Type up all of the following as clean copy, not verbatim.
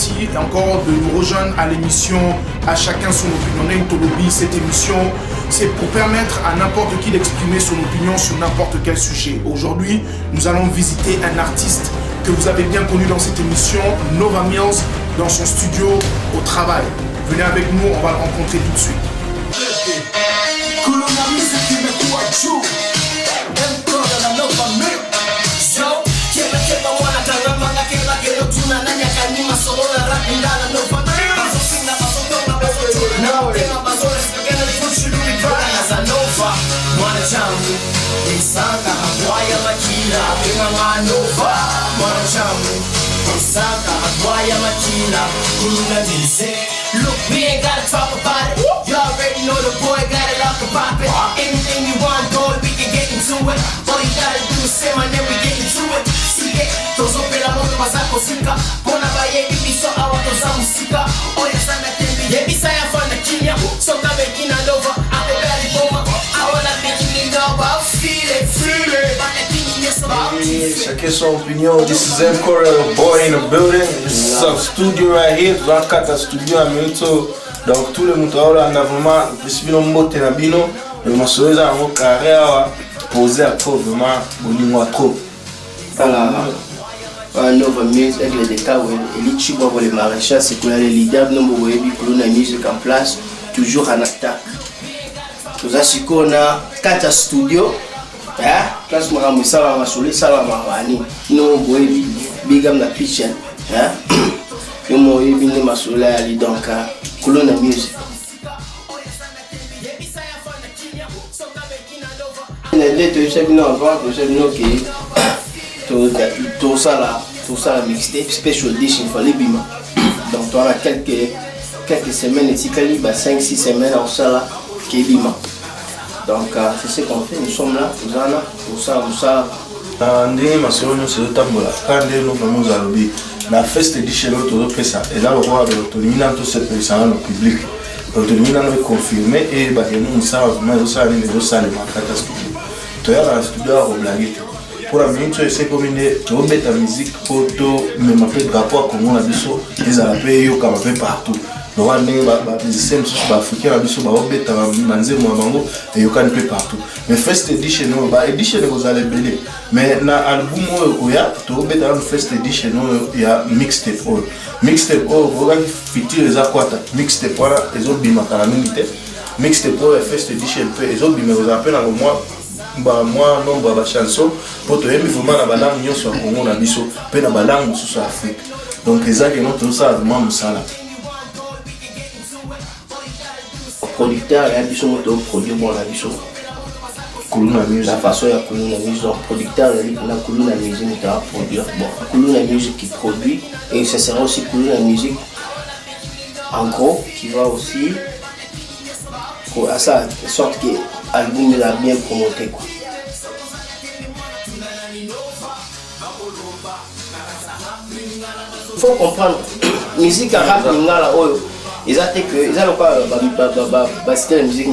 merci encore de nous rejoindre à l'émission À chacun son opinion. Ntolobi, cette émission, c'est pour permettre à n'importe qui d'exprimer son opinion sur n'importe quel sujet. Aujourd'hui, nous allons visiter un artiste que vous avez bien connu dans cette émission, Nova Mills, dans son studio au travail. Venez avec nous, on va le rencontrer tout de suite. Look, we ain't gotta talk about it. You already know the boy got it off the poppin'. Anything you want, boy, we can get into it. All you gotta do is say my name, we get into it. See it, tozo pela moto pasako sika. Bona ba yebi biso awa toza musika. Oya sana tembi, yebi saya fana kinya. Soka bekina Nova, ako bali boma. I wanna make you Nova, feel it. Chacun son opinion. This is M. Corey, boy in the building. This is a studio right here. Dans le cadre studio à Milito. Donc tout le monde là, on a vraiment décidé de monter na bino. Le morceau est en carré à poser à trop vraiment bonimo trop. Voilà. Nova Mills avec les détails et les chibos pour les maraîchers, c'est qu'on a les leaders de nos webis pour la musique en place, toujours en attaque. Nous avons qu'on a 4 studios. Place Maramou Salama Souli Salama Wani. Nous webis big up la pitch. Nous webis ne masoula ali donc Colonna Music. Les sais bien avant, je sais bien que tout ça la mixtape special edition for les bima. Donc on a quelques semaines ici, 5-6 semaines en ça là qui est bima. Donc c'est ce qu'on fait, nous sommes là, nous ça. Ndenge masolo nyonso ezotambola kaka nde nous alobi na first edition oyo tozopesa eza lokola tolingi nano tosepelisa nano public tolingi nano econfirme eyebaka eno mosala vraimen ezosala nini ezosalema kati ya studio toyaka na studio ya koblage te mpona mingi so ese komi nde tobeta musique mpo tomema mpe drapeau ya kongo na biso ezala mpe eyokama mpe partout lokola ndenge bamusicien mosusu baafricain na biso baobeta na nzembo na bango eyokani mpe partout mais first edition oyo baedition ekozala ebele mais na album oyo koya tobeta nano first edition oyo ya mixtape oyo okokaki fiture eza kwata mixtape wana ezobimaka na mingi te mixtape oyo ya first edition mpe ezobima ekozala mpe nango mwa nombre ya bachanson mpo toyembi vraiment na balangue nyonso ya kongo na biso mpe na balangue mosusu ya afrique donc ezaki eno tozosala vraiment mosala producteur et un moto produit bon la biso Colonna Music la façon ya Colonna Music producteur la Colonna Music nous a produire bon Colonna Music qui produit et ce sera aussi Colonna Music en gros qui va aussi pour à ça de sorte que l'album il a bien promoté quoi. Il faut comprendre musique arabe lingala oyo ils ont quoi bastille la musique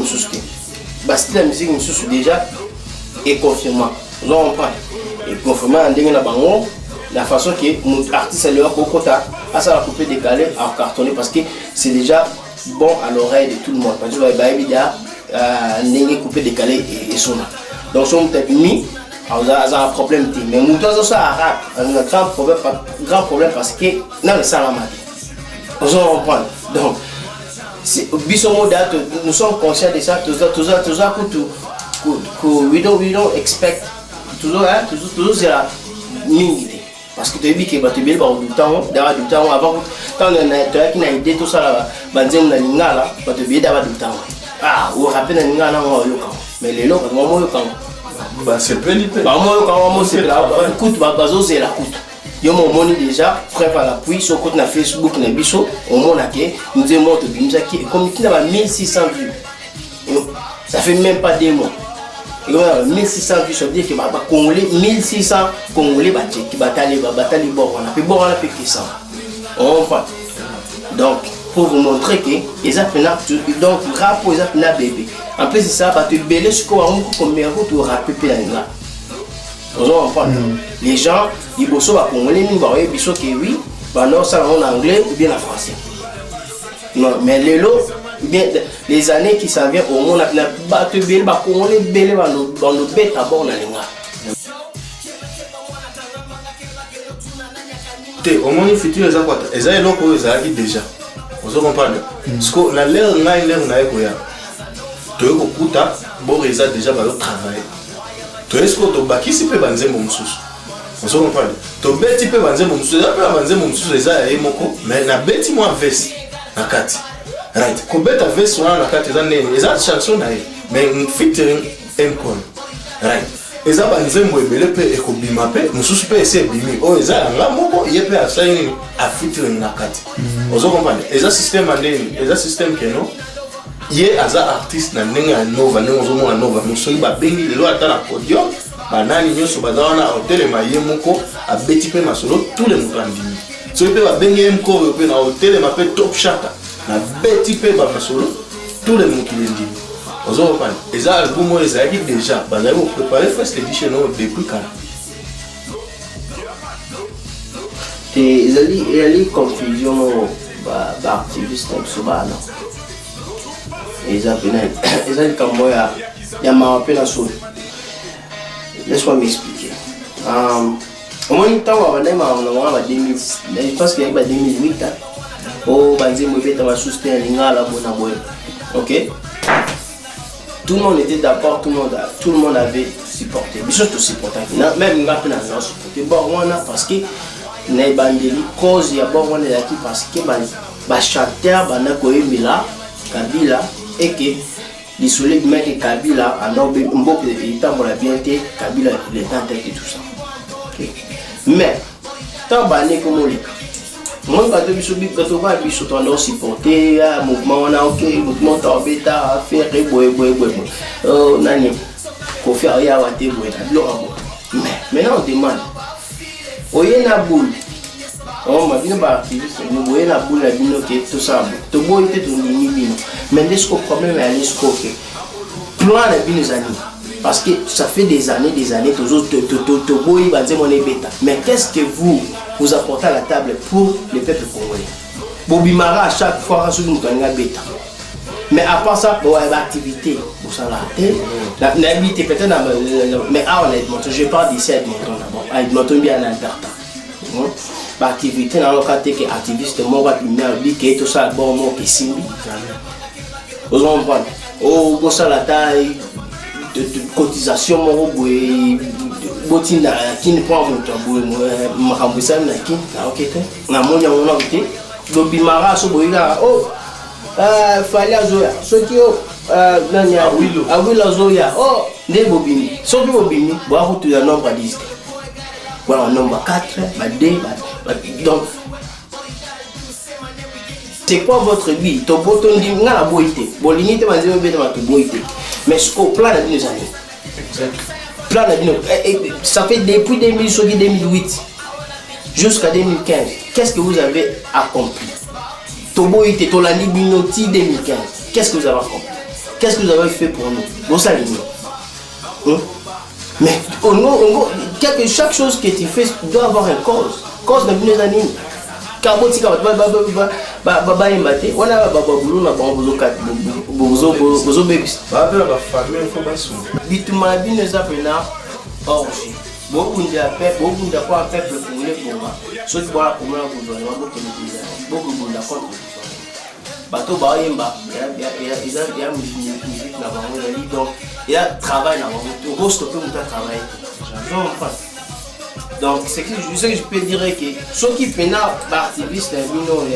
la musique déjà est confirmé vous comprenez et confirmé en dingue na bango la façon que mon artiste a leur kokota à ça la couper décalé à cartonner parce que c'est déjà bon à l'oreille de tout le monde parce que bah évidemment ndenge couper décalé et sonne donc son peut-être mis a un problème mais mon toi ça arabe un grand problème parce que dans le salama vous comprenez donc nous sommes conscients de ça we don't expect toujours c'est la mingi parce que tu as vu que tu bien du temps avant quand tu as une idée tout ça là banzem na lingala tu bien d'avoir du temps ou rappel na lingala mais les locs moi bah c'est pelipé bah moi c'est là écoute bazo c'est la coûte yo mon déjà prêt à l'appui sur compte na Facebook na biso au monde que nous devons te bimza qui comme qui n'a 1600 vues ça fait même pas 2 mois et voilà 1600 vues ça veut dire que bah congolais 1600 congolais qui bataille bon on a fait bon on a fait que ça on va donc pour vous montrer que les appels donc rap pour les appels bébé en plus c'est ça bah tu belé ce qu'on a combien tu rap pe là. Les gens, ils bossent à Congolais, ils voient que oui, pendant ça en anglais ou bien en français. Non, mais les années qui s'en viennent au monde, on a battu bien, on a bien dans le bête à bord, on a les gars. Au moins, le futur, ils ont déjà. Vous comprenez? Parce que la l'air n'a pas tu es au Kouta, bon, ils ont déjà travaillé. Tu es ce que tu as bâti, si tu peux banzer mon sous. Vous comprenez? Tu bêtis peu banzer mon sous, tu peux banzer mon sous, les a et moko, mais na bêtis moi veste, na kati. Right? Quand bête a veste, on a la carte, ils ont chanson naïe, mais une featuring encore. Right? Ils ont banzer mon bébé, peut être bimapé, mon sous peut essayer bimi. Oh, ils ont un moko, il peut essayer à featuring na kati. Vous comprenez? Ils ont système andé, ils ont système que non. Hier, as artiste na nenga nova, nenga nova, musoyi ba bengi lelo ata na podium, banani nyoso bazana hotel maye moko a beti pe masolo tous les mutandimi. So pe ba bengi mko pe na hotel ma pe top shata. Na beti pe ba masolo tous les mutandimi. Ozo pan. Eza album o eza ki déjà bazali ko préparer first edition depuis quand. Et il y a confusion ba activiste so ba non. Laisse-moi m'expliquer. Au moins, le temps où on a 2000, je pense qu'il y a 2008. Oh, ok. Tout le monde était d'accord, tout le monde avait supporté. Mais surtout supporté. Même nous avons supporté. Parce que nous avons cause il y a parce que les chanteurs Kabila et que les soleils de mec Kabila en Mboka il temps pour la bienté Kabila il est en tête et tout ça. Okay. Mais tant bané comme on moi quand tu subis quand tu vas biso tu dois supporter mouvement on a OK mouvement ta bêta faire boy oh nani ko faire ya wa te boy mais maintenant on demande oyena boule on m'a dit bah nous voyons la boule la bino qui tout ça tout beau était tout ni mais le problème est aller scorer plan la bino années parce que ça fait des années toujours tout beau il va dire mon bêta mais qu'est-ce que vous apportez à la table pour le peuple congolais Bobimara à chaque fois sur nous gagne bêta mais à part ça pour l'activité pour ça la n'habite peut-être mais honnêtement je parle d'ici à Edmonton d'abord à Edmonton bien en Alberta l'activité dans le cas que activiste moi dit que tout ça bon moi qui simbi vous comprenez oh pour ça la taille de cotisation moi botina qui ne prend mon tabou ma remboursement na qui OK na monya on a été Bobimara so boiga oh fallait azoya ce qui nanya awilo zoya oh ne bobini so bi bobini bo a retourner à nombre 10 voilà nombre 4 2 donc c'est quoi votre vie to boton di ngala boité bolini te manzé be de ma to boité mais ce qu'on plan de nos années plan de ça fait depuis 2008 jusqu'à 2015 qu'est-ce que vous avez accompli to boité to la libinoti 2015 qu'est-ce que vous avez accompli qu'est-ce que vous avez fait pour nous bon ça mais chaque chose que tu fais doit avoir une cause de nos années kaboti baba embate wana baba bulu na bango bozo bebis baba ba famille faut basu bituma bino za pena orge bokunda peuple bokunda kwa peuple congolais bonga so tu bola komona gouvernement bokende bokunda contre bato ba yemba ya musique na bango donc il y a travail na bango to go stopper mon travail j'en pas. Donc, c'est que je peux dire que ceux qui font activistes, il y a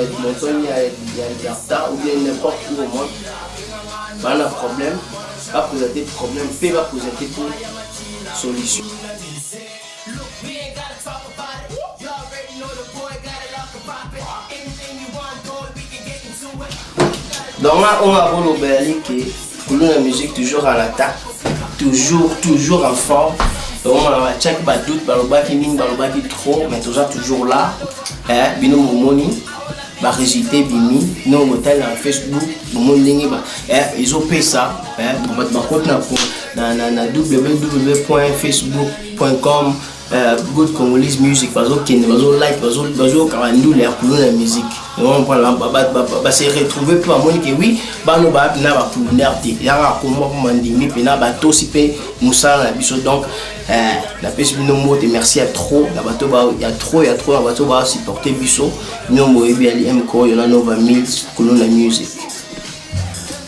Edmonton, il y a Alberta ou bien n'importe où au monde, il y a un problème, va présenter des problèmes, va présenter des solutions. Donc là, on a vu que pour nous la musique toujours à l'attaque, toujours en forme. Donc on a check ba doute balobaki ning balobaki trop mais toujours là bino momoni ba résultat bimi non hotel na Facebook bomo ndenge ba ils ont payé ça ba compte na www.facebook.com good Congolese music bazo ken bazo like bazo kawandu la couleur la musique on prend ba se retrouver pour amoni que oui bano ba na ba couleur te ya ka ko mo mandimi pe na ba to si pe musala la biso donc la pesi bino mote merci à trop la bato ba il y a trop la bato ba supporter biso no mo ebi ali mko yona nova mills couleur la musique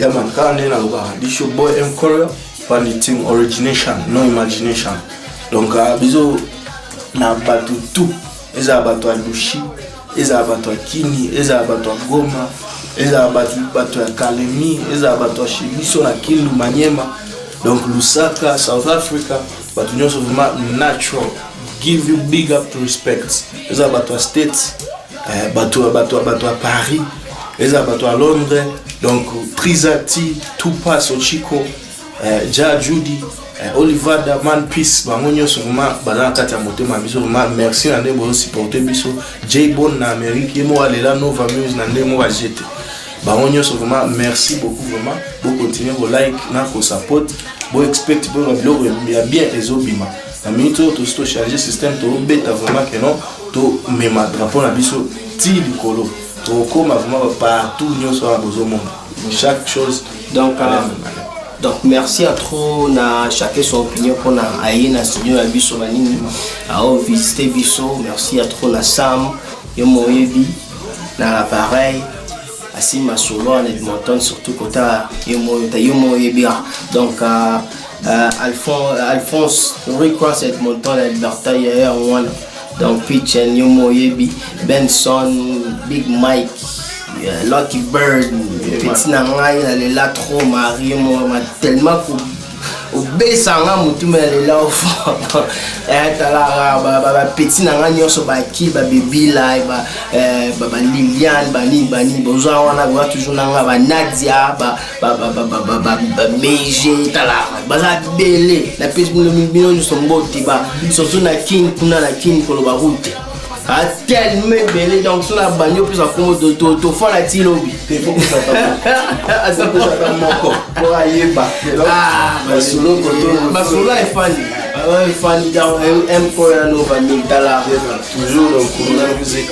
ya man ka ndena lo ba di show boy mko Anything origination, no imagination. Donc, biso na batu tout. Eza batu a Lushi, eza batu a Kini, eza batu a Goma, eza batu a Kalemi, eza batu a Shibiso na Kindu Manyema. Donc, Lusaka, South Africa, batu nyonso vraiment natural. Give you big up to respect. Eza batu a States, batu a Paris, eza batu a Londres. Donc, Trizati, Tupac, Ochiko. Ja Judy, Oliver Man Peace, bangonyo sûrement bana kati ya motema biso vraiment merci na ndebo supporter biso J-Bone na Amérique mo alela Nova Mills na ndemo ba jete bangonyo sûrement merci beaucoup vraiment pour continuer vos like na ko support bo expect bo blog ya bien ezobima na minute to sto changer système to beta vraiment que non to mema drapeau na biso ti likolo to koma vraiment partout nyonso a besoin monde chaque chose donc merci à trop na chacun son opinion pour na aïe na studio à biso banini à visiter biso merci à trop na Sam yo moyebi na l'appareil asi masolo en Edmonton surtout kota yo moyebi donc Alphonse Recross Edmonton Alberta hier one donc pitch and yo moyebi Benson Big Mike Lucky Bird petit nangai elle là trop marié moi tellement au besanga mutu mais elle là au fond ba petit nangai nyoso ba ki ba baby là ba Liliane bani besoin wana ba toujours nanga ba Nadia ba Meije tala baza belé la pese bino nous sommes boti ba surtout na kin kuna na kin ko ba route a tellement belé donc sur la bagno plus en combo to fond la tilobi il faut que ça tape ça peut ça moko pour aller ba solo koto est fan dans M pour la Nova Mills toujours dans la musique